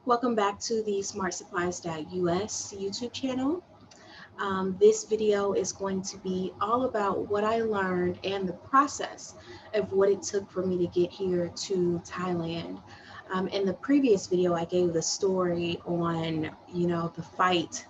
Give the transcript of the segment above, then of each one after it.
Welcome back to the smartsupplies.us YouTube channel. This video is going to be all about what I learned and the process of what it took for me to get here to Thailand. In the previous video, I gave the story on, the fight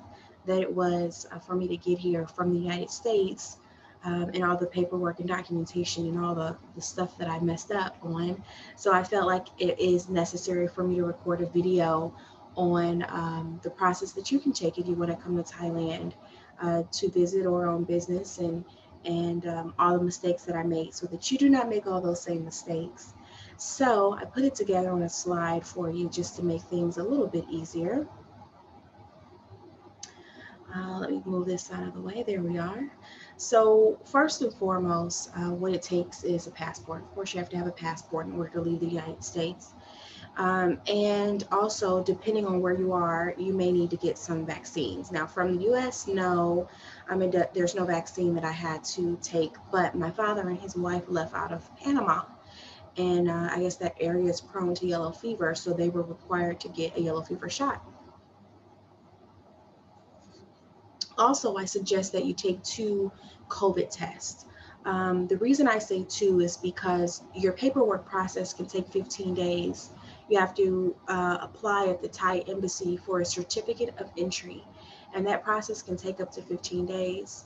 that it was for me to get here from the United States, and all the paperwork and documentation and all the stuff that I messed up on. So I felt like it is necessary for me to record a video on the process that you can take if you want to come to Thailand to visit or own business, and all the mistakes that I made so that you do not make all those same mistakes. So I put it together on a slide for you just to make things a little bit easier. Let me move this out of the way. There we are. So first and foremost, what it takes is a passport. Of course, you have to have a passport in order to leave the United States. And also, depending on where you are, you may need to get some vaccines. Now, from the US, no, there's no vaccine that I had to take, but my father and his wife left out of Panama. And I guess that area is prone to yellow fever, so they were required to get a yellow fever shot. Also, I suggest that you take 2 COVID tests. The reason I say 2 is because your paperwork process can take 15 days. You have to apply at the Thai embassy for a certificate of entry, and that process can take up to 15 days.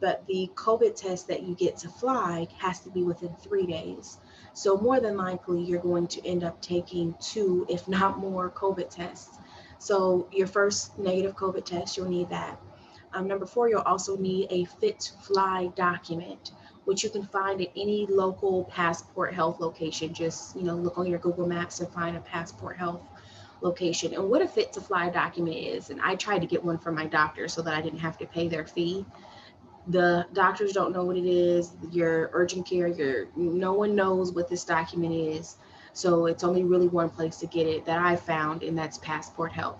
But the COVID test that you get to fly has to be within 3 days. So more than likely, you're going to end up taking 2, if not more, COVID tests. So your first negative COVID test, you'll need that. Number 4, you'll also need a fit to fly document, which you can find at any local passport health location. Just, look on your Google Maps and find a passport health location. And what a fit to fly document is, and I tried to get one from my doctor so that I didn't have to pay their fee. The doctors don't know what it is. Your urgent care, no one knows what this document is. So it's only really one place to get it that I found, and that's Passport Health.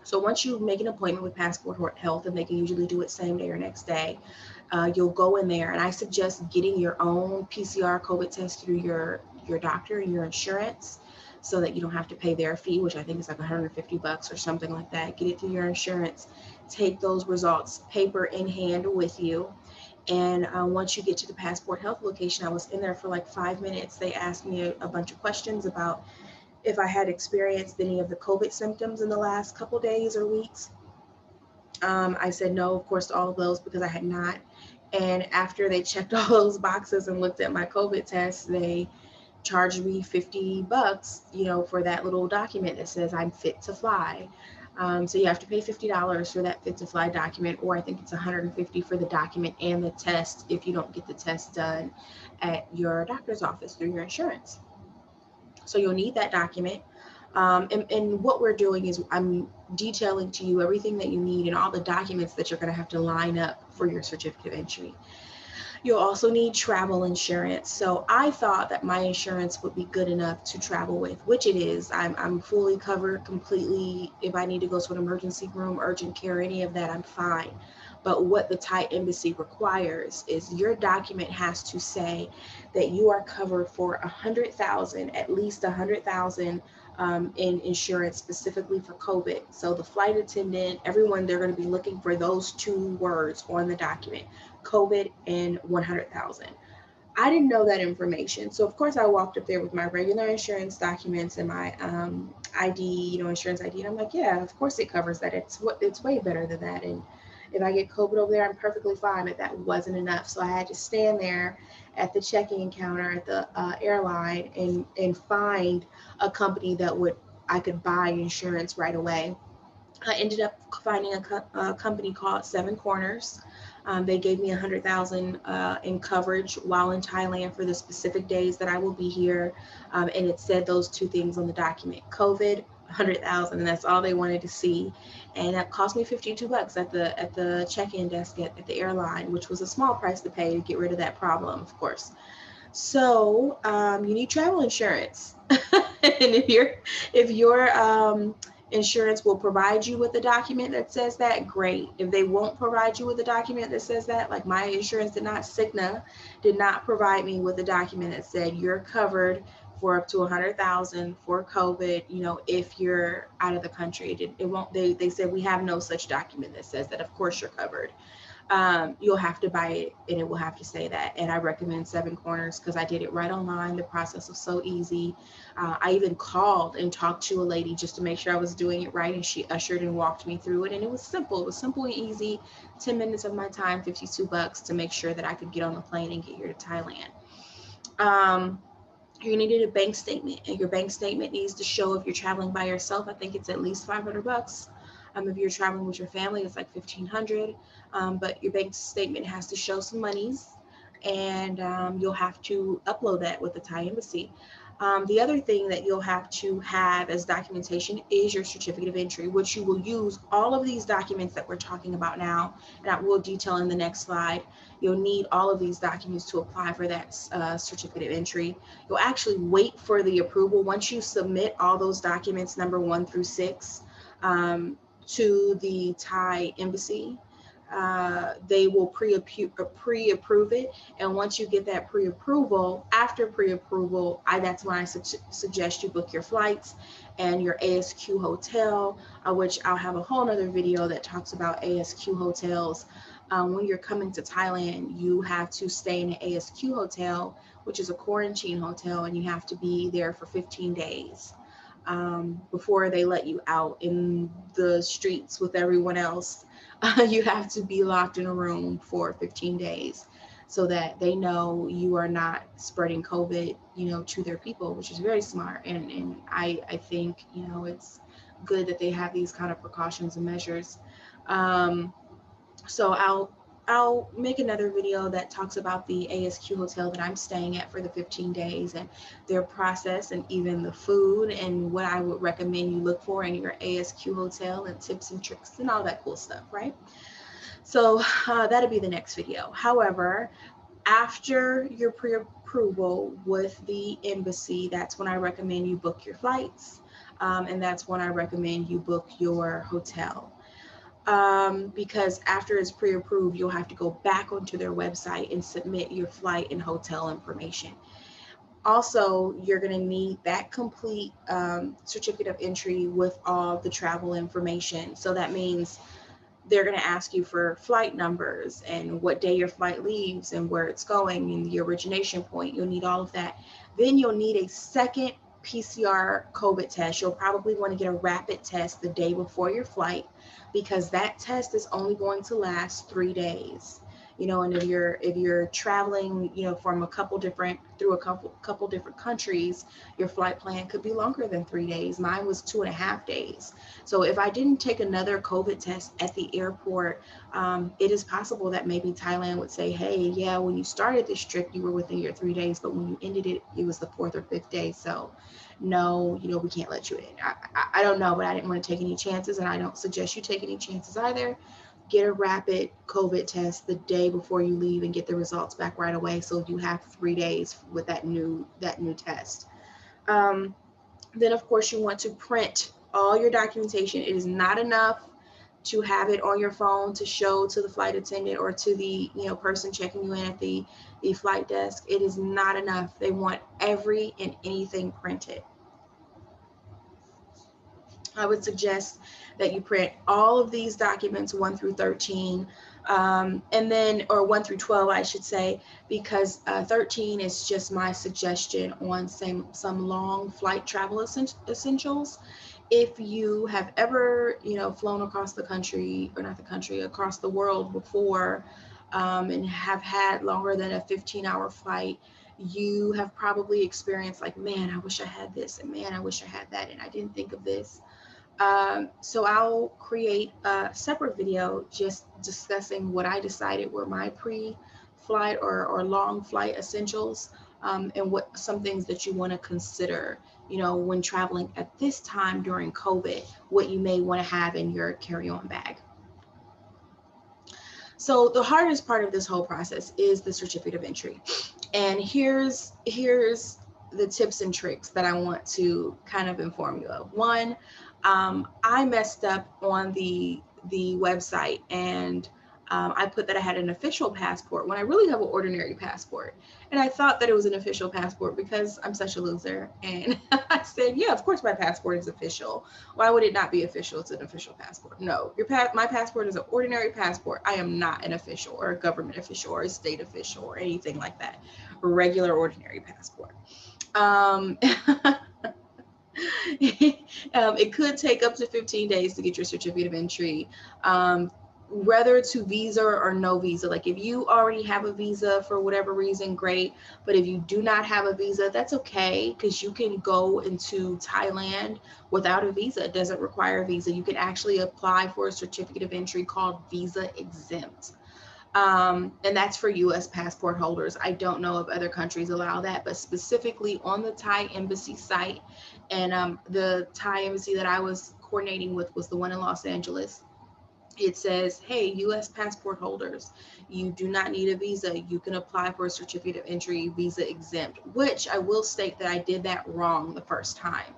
So once you make an appointment with Passport Health, and they can usually do it same day or next day, you'll go in there, and I suggest getting your own PCR COVID test through your doctor and your insurance, so that you don't have to pay their fee, which I think is like $150 or something like that. Get it through your insurance. Take those results paper in hand with you. And once you get to the Passport Health location, I was in there for like 5 minutes. They asked me a bunch of questions about if I had experienced any of the COVID symptoms in the last couple days or weeks. I said no, of course, to all of those because I had not. And after they checked all those boxes and looked at my COVID test, they charged me $50, for that little document that says I'm fit to fly. So you have to pay $50 for that fit to fly document, or I think it's $150 for the document and the test if you don't get the test done at your doctor's office through your insurance. So you'll need that document. And what we're doing is I'm detailing to you everything that you need and all the documents that you're going to have to line up for your certificate of entry. You'll also need travel insurance. So I thought that my insurance would be good enough to travel with, which it is. I'm fully covered completely. If I need to go to an emergency room, urgent care, any of that, I'm fine. But what the Thai embassy requires is your document has to say that you are covered for 100,000, at least 100,000 in insurance specifically for COVID. So the flight attendant, everyone, they're going to be looking for those 2 words on the document, COVID and 100,000. I didn't know that information. So of course I walked up there with my regular insurance documents and my ID, insurance ID. And I'm like, yeah, of course it covers that. It's way better than that. And if I get COVID over there, I'm perfectly fine. But that wasn't enough. So I had to stand there at the check-in counter at the airline and find a company that I could buy insurance right away. I ended up finding a company called Seven Corners. They gave me 100,000 in coverage while in Thailand for the specific days that I will be here, and it said those 2 things on the document: COVID, 100,000, and that's all they wanted to see. And that cost me $52 at the check-in desk at the airline, which was a small price to pay to get rid of that problem, of course. So you need travel insurance, and if your insurance will provide you with a document that says that, great. If they won't provide you with a document that says that, like my insurance did not, Cigna did not provide me with a document that said you're covered for up to 100,000 for COVID, you know, if you're out of the country. It won't, they said we have no such document that says that. Of course you're covered. You'll have to buy it and it will have to say that. And I recommend Seven Corners because I did it right online. The process was so easy. I even called and talked to a lady just to make sure I was doing it right. And she ushered and walked me through it. And it was simple. It was simple and easy. 10 minutes of my time, $52 to make sure that I could get on the plane and get here to Thailand. You're gonna need a bank statement, and your bank statement needs to show if you're traveling by yourself. I think it's at least $500. If you're traveling with your family, it's like 1,500. But your bank statement has to show some monies, and you'll have to upload that with the Thai embassy. The other thing that you'll have to have as documentation is your certificate of entry, which you will use all of these documents that we're talking about now, and I will detail in the next slide. You'll need all of these documents to apply for that certificate of entry. You'll actually wait for the approval. Once you submit all those documents, number 1 through 6, to the Thai embassy, they will pre-approve it. And once you get that pre-approval, after pre-approval, that's when I suggest you book your flights and your ASQ hotel, which I'll have a whole nother video that talks about ASQ hotels. When you're coming to Thailand, you have to stay in an ASQ hotel, which is a quarantine hotel, and you have to be there for 15 days. Before they let you out in the streets with everyone else. You have to be locked in a room for 15 days so that they know you are not spreading COVID, you know, to their people, which is very smart. And I think, you know, it's good that they have these kind of precautions and measures. So I'll make another video that talks about the ASQ hotel that I'm staying at for the 15 days and their process and even the food and what I would recommend you look for in your ASQ hotel and tips and tricks and all that cool stuff, right? So that'll be the next video. However, after your pre-approval with the embassy, that's when I recommend you book your flights, and that's when I recommend you book your hotel. Because after it's pre-approved, you'll have to go back onto their website and submit your flight and hotel information. Also, you're going to need that complete certificate of entry with all the travel information. So that means they're going to ask you for flight numbers and what day your flight leaves and where it's going and the origination point. You'll need all of that. Then you'll need a second PCR COVID test. You'll probably want to get a rapid test the day before your flight because that test is only going to last 3 days. You know, and if you're traveling, you know, from a couple different countries, your flight plan could be longer than 3 days. Mine was 2.5 days. So if I didn't take another COVID test at the airport, it is possible that maybe Thailand would say, hey, yeah, when you started this trip, you were within your 3 days, but when you ended it, it was the 4th or 5th day. So no, you know, we can't let you in. I don't know, but I didn't want to take any chances, and I don't suggest you take any chances either. Get a rapid COVID test the day before you leave and get the results back right away. So you have 3 days with that new test. Then of course you want to print all your documentation. It is not enough to have it on your phone to show to the flight attendant or to the, you know, person checking you in at the flight desk. It is not enough. They want every and anything printed. I would suggest that you print all of these documents 1 through 13, and then, or 1 through 12, I should say, because 13 is just my suggestion on some long flight travel essentials. If you have ever, you know, flown across the country, or not the country, across the world before, and have had longer than a 15-hour flight, you have probably experienced like, man, I wish I had this, and man, I wish I had that, and I didn't think of this. So I'll create a separate video just discussing what I decided were my pre-flight or long flight essentials, and what some things that you want to consider, you know, when traveling at this time during COVID, what you may want to have in your carry-on bag. So the hardest part of this whole process is the certificate of entry. And here's the tips and tricks that I want to kind of inform you of. One, I messed up on the website, and I put that I had an official passport when I really have an ordinary passport. And I thought that it was an official passport because I'm such a loser. And I said, yeah, of course my passport is official. Why would it not be official? It's an official passport. No, my passport is an ordinary passport. I am not an official or a government official or a state official or anything like that. A regular, ordinary passport. Um, it could take up to 15 days to get your certificate of entry, whether to visa or no visa. Like if you already have a visa for whatever reason, great. But if you do not have a visa, that's okay, because you can go into Thailand without a visa. It doesn't require a visa. You can actually apply for a certificate of entry called visa exempt. And that's for US passport holders. I don't know if other countries allow that, but specifically on the Thai embassy site, and the Thai embassy that I was coordinating with was the one in Los Angeles. It says, hey, US passport holders, you do not need a visa. You can apply for a certificate of entry visa exempt, which I will state that I did that wrong the first time.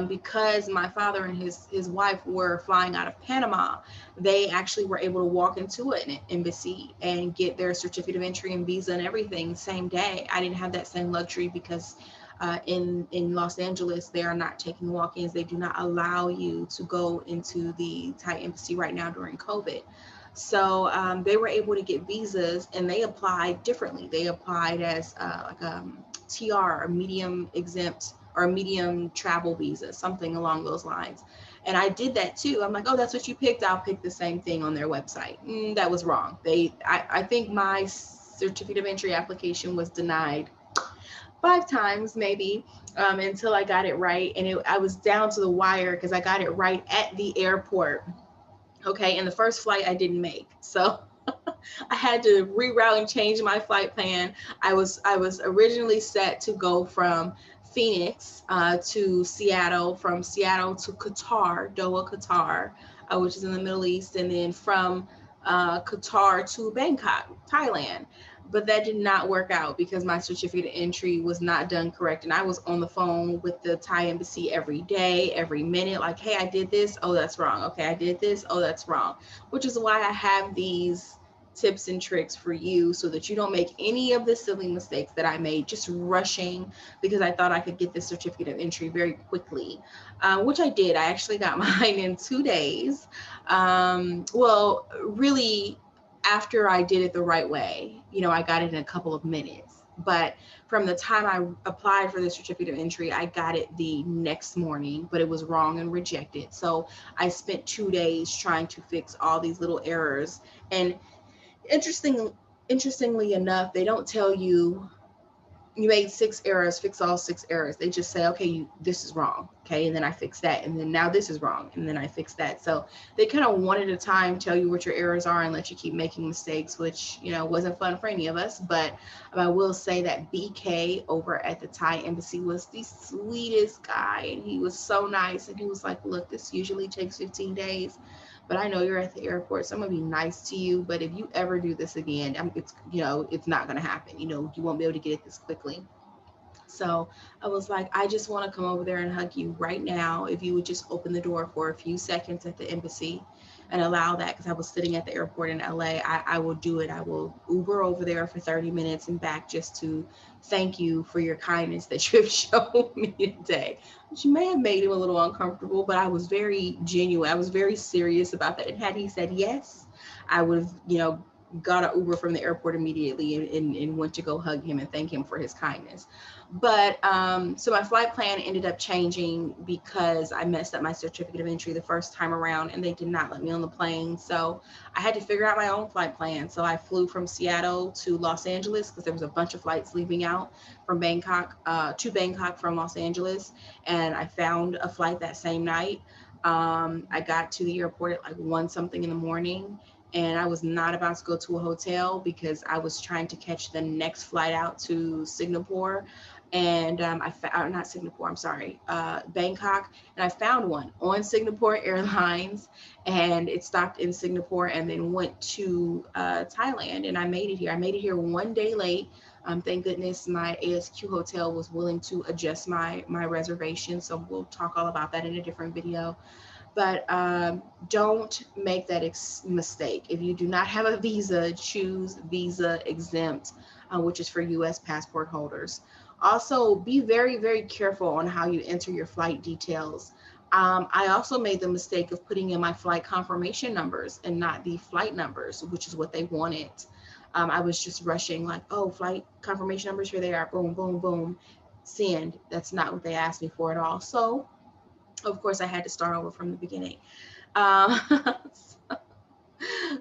Because my father and his wife were flying out of Panama, they actually were able to walk into an embassy and get their certificate of entry and visa and everything same day. I didn't have that same luxury because in Los Angeles, they are not taking walk-ins. They do not allow you to go into the Thai embassy right now during COVID. So they were able to get visas, and they applied differently. They applied as like a TR, a medium exempt or a medium travel visa, something along those lines. And I did that too. I'm like, oh, that's what you picked. I'll pick the same thing on their website. That was wrong. I think my certificate of entry application was denied 5 times maybe, until I got it right. And I was down to the wire because I got it right at the airport. Okay. And the first flight I didn't make. So I had to reroute and change my flight plan. I was originally set to go from Phoenix to Seattle, from Seattle to Qatar, Doha, Qatar, which is in the Middle East, and then from Qatar to Bangkok, Thailand. But that did not work out because my certificate of entry was not done correct. And I was on the phone with the Thai embassy every day, every minute, like, hey, I did this. Oh, that's wrong. Okay, I did this. Oh, that's wrong. Which is why I have these tips and tricks for you so that you don't make any of the silly mistakes that I made just rushing because I thought I could get this certificate of entry very quickly, which I did. I actually got mine in 2 days. Well, really, after I did it the right way, I got it in a couple of minutes. But from the time I applied for the certificate of entry, I got it the next morning, but it was wrong and rejected. So I spent 2 days trying to fix all these little errors. And interestingly enough, they don't tell you you made 6 errors, fix all 6 errors. They just say, okay, this is wrong. Okay. And then I fix that. And then now this is wrong. And then I fix that. So they kind of one at a time tell you what your errors are and let you keep making mistakes, which, wasn't fun for any of us. But I will say that BK over at the Thai embassy was the sweetest guy. And he was so nice. And he was like, look, this usually takes 15 days. But I know you're at the airport, so I'm gonna be nice to you. But if you ever do this again, it's not gonna happen. You won't be able to get it this quickly. So I was like, I just want to come over there and hug you right now. If you would just open the door for a few seconds at the embassy and allow that, because I was sitting at the airport in LA, I will do it. I will Uber over there for 30 minutes and back just to thank you for your kindness that you have shown me today. Which may have made him a little uncomfortable, but I was very genuine. I was very serious about that. And had he said yes, I would have, got an Uber from the airport immediately and went to go hug him and thank him for his kindness. But so my flight plan ended up changing because I messed up my certificate of entry the first time around and they did not let me on the plane. So I had to figure out my own flight plan. So I flew from Seattle to Los Angeles because there was a bunch of flights leaving out from Bangkok to Bangkok from Los Angeles. And I found a flight that same night. I got to the airport at like 1 something in the morning. And I was not about to go to a hotel because I was trying to catch the next flight out to Singapore. And not Singapore, I'm sorry, Bangkok. And I found one on Singapore Airlines, and it stopped in Singapore and then went to Thailand. And I made it here. I made it here 1 day late. Thank goodness my ASQ hotel was willing to adjust my reservation. So we'll talk all about that in a different video. But don't make that mistake. If you do not have a visa, choose visa exempt, which is for US passport holders. Also, be very, very careful on how you enter your flight details. I also made the mistake of putting in my flight confirmation numbers and not the flight numbers, which is what they wanted. I was just rushing like, oh, flight confirmation numbers, here they are, boom, boom, boom, send. That's not what they asked me for at all. So of course, I had to start over from the beginning. Um,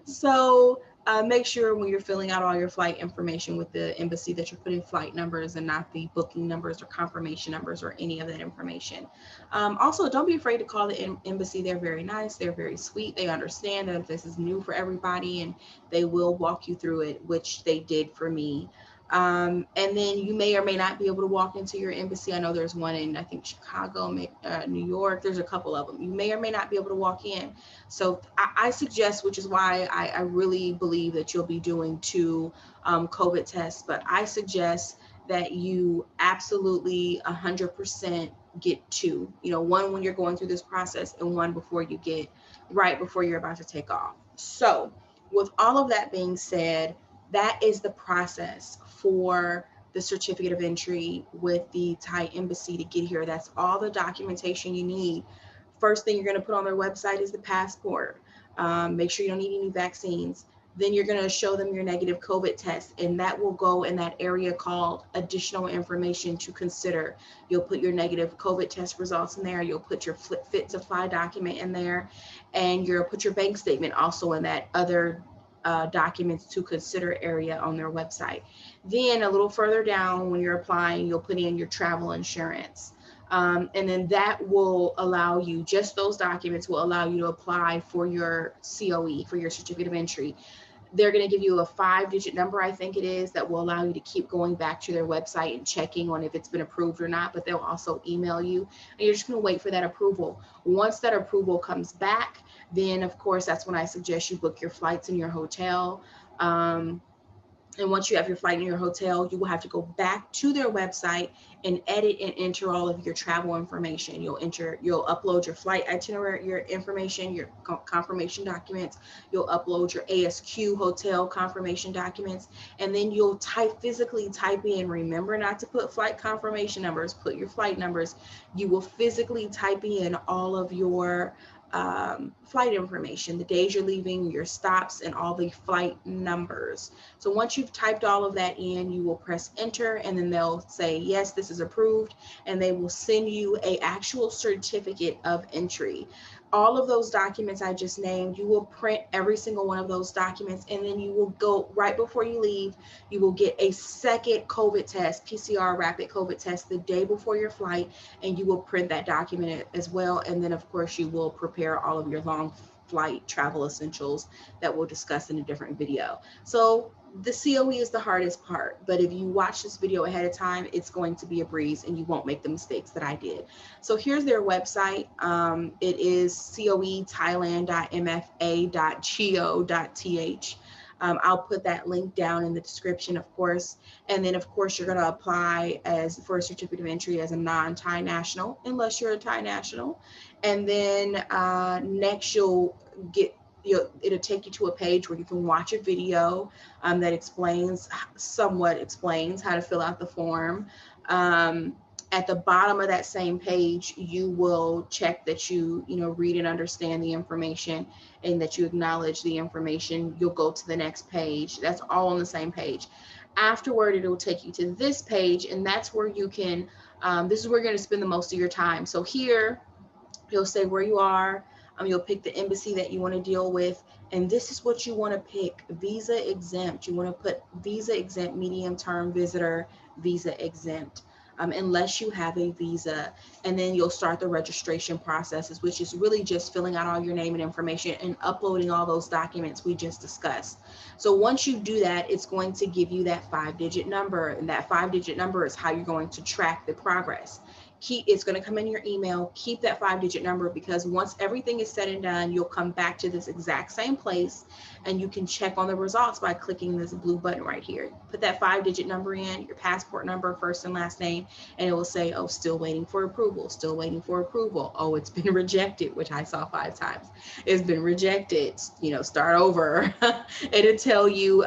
so make sure when you're filling out all your flight information with the embassy that you're putting flight numbers and not the booking numbers or confirmation numbers or any of that information. Also, don't be afraid to call the embassy. They're very nice. They're very sweet. They understand that this is new for everybody and they will walk you through it, which they did for me. And then you may or may not be able to walk into your embassy. I know there's one in, I think, Chicago, New York. There's a couple of them. You may or may not be able to walk in. So I suggest, which is why I really believe that you'll be doing 2 COVID tests, but I suggest that you absolutely 100% get 2, one when you're going through this process and one before you get right before you're about to take off. So with all of that being said, that is the process for the certificate of entry with the Thai embassy to get here. That's all the documentation you need. First thing you're going to put on their website is the passport. Make sure you don't need any vaccines. Then you're going to show them your negative COVID test, and that will go in that area called additional information to consider. You'll put your negative COVID test results in there. You'll put your fit to fly document in there, and you'll put your bank statement also in that other documents to consider area on their website. Then a little further down, when you're applying, you'll put in your travel insurance. And then that will allow you, just those documents will allow you to apply for your COE, for your certificate of entry. They're going to give you a 5-digit number, I think it is, that will allow you to keep going back to their website and checking on if it's been approved or not, but they'll also email you, and you're just going to wait for that approval. Once that approval comes back, then of course, that's when I suggest you book your flights and your hotel. And once you have your flight in your hotel, you will have to go back to their website and edit and enter all of your travel information. You'll upload your flight itinerary, your information, your confirmation documents. You'll upload your ASQ hotel confirmation documents, and then you'll physically type in. Remember not to put flight confirmation numbers, put your flight numbers. You will physically type in all of your flight information, the days you're leaving, your stops, and all the flight numbers. So once you've typed all of that in, you will press enter, and then they'll say, yes, this is approved, and they will send you an actual certificate of entry. All of those documents I just named, you will print every single one of those documents, and then you will go right before you leave, you will get a second COVID test, PCR rapid COVID test, the day before your flight, and you will print that document as well. And then of course you will prepare all of your long flight travel essentials that we'll discuss in a different video. So the COE is the hardest part, but if you watch this video ahead of time, it's going to be a breeze and you won't make the mistakes that I did. So here's their website. It is coethailand.mfa.go.th. I'll put that link down in the description, of course. And then, of course, you're going to apply for a certificate of entry as a non-Thai national, unless you're a Thai national. And then next you'll it'll take you to a page where you can watch a video that somewhat explains how to fill out the form. At the bottom of that same page, you will check that you read and understand the information and that you acknowledge the information. You'll go to the next page. That's all on the same page. Afterward, it will take you to this page, and that's where you can, this is where you're going to spend the most of your time. So here, you'll say where you are. You'll pick the embassy that you want to deal with. And this is what you want to pick: visa exempt. You want to put visa exempt, medium term visitor, visa exempt, unless you have a visa. And then you'll start the registration processes, which is really just filling out all your name and information and uploading all those documents we just discussed. So once you do that, it's going to give you that 5-digit number. And that 5-digit number is how you're going to track the progress. It's going to come in your email. Keep that 5-digit number, because once everything is said and done, you'll come back to this exact same place and you can check on the results by clicking this blue button right here. Put that 5-digit number in, your passport number, first and last name, and it will say, oh, still waiting for approval, still waiting for approval. Oh, it's been rejected, which I saw 5 times. It's been rejected, start over. It'll tell you,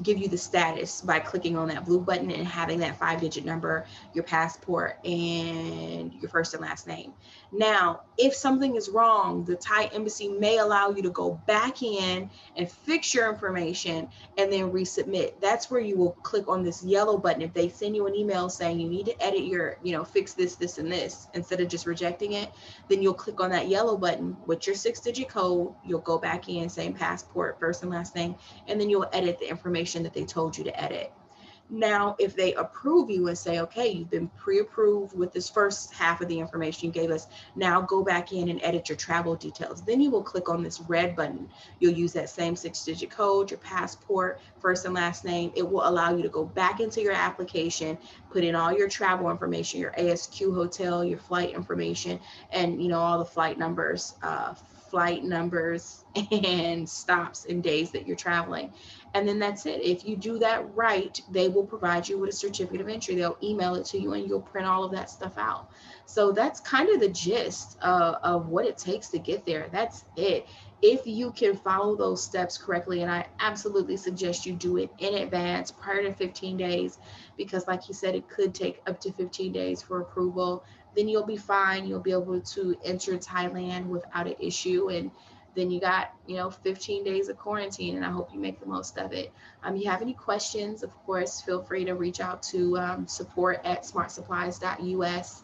give you the status by clicking on that blue button and having that 5-digit number, your passport, and your first and last name. Now, if something is wrong, the Thai embassy may allow you to go back in and fix your information and then resubmit. That's where you will click on this yellow button. If they send you an email saying you need to edit your, fix this, this, and this, instead of just rejecting it, then you'll click on that yellow button with your 6-digit code. You'll go back in, same passport, first and last name, and then you'll edit the information that they told you to edit. Now, if they approve you and say, okay, you've been pre-approved with this first half of the information you gave us, now go back in and edit your travel details. Then you will click on this red button. You'll use that same 6-digit code, your passport, first and last name. It will allow you to go back into your application, put in all your travel information, your ASQ hotel, your flight information, and all the flight numbers and stops and days that you're traveling. And then that's it. If you do that right, they will provide you with a certificate of entry. They'll email it to you and you'll print all of that stuff out. So that's kind of the gist of what it takes to get there. That's it. If you can follow those steps correctly, and I absolutely suggest you do it in advance prior to 15 days, because like he said, it could take up to 15 days for approval. Then you'll be fine. You'll be able to enter Thailand without an issue. And then you got 15 days of quarantine, and I hope you make the most of it. You have any questions, of course, feel free to reach out to support@smartsupplies.us.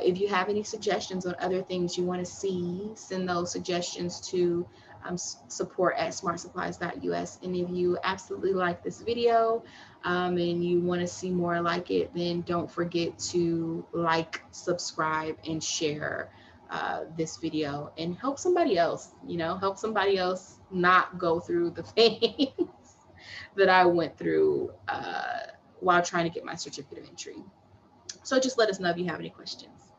If you have any suggestions on other things you want to see, send those suggestions to support@smartsupplies.us. And if you absolutely like this video and you want to see more like it, then don't forget to like, subscribe, and share this video, and help somebody else, help somebody else not go through the things that I went through while trying to get my certificate of entry. So just let us know if you have any questions.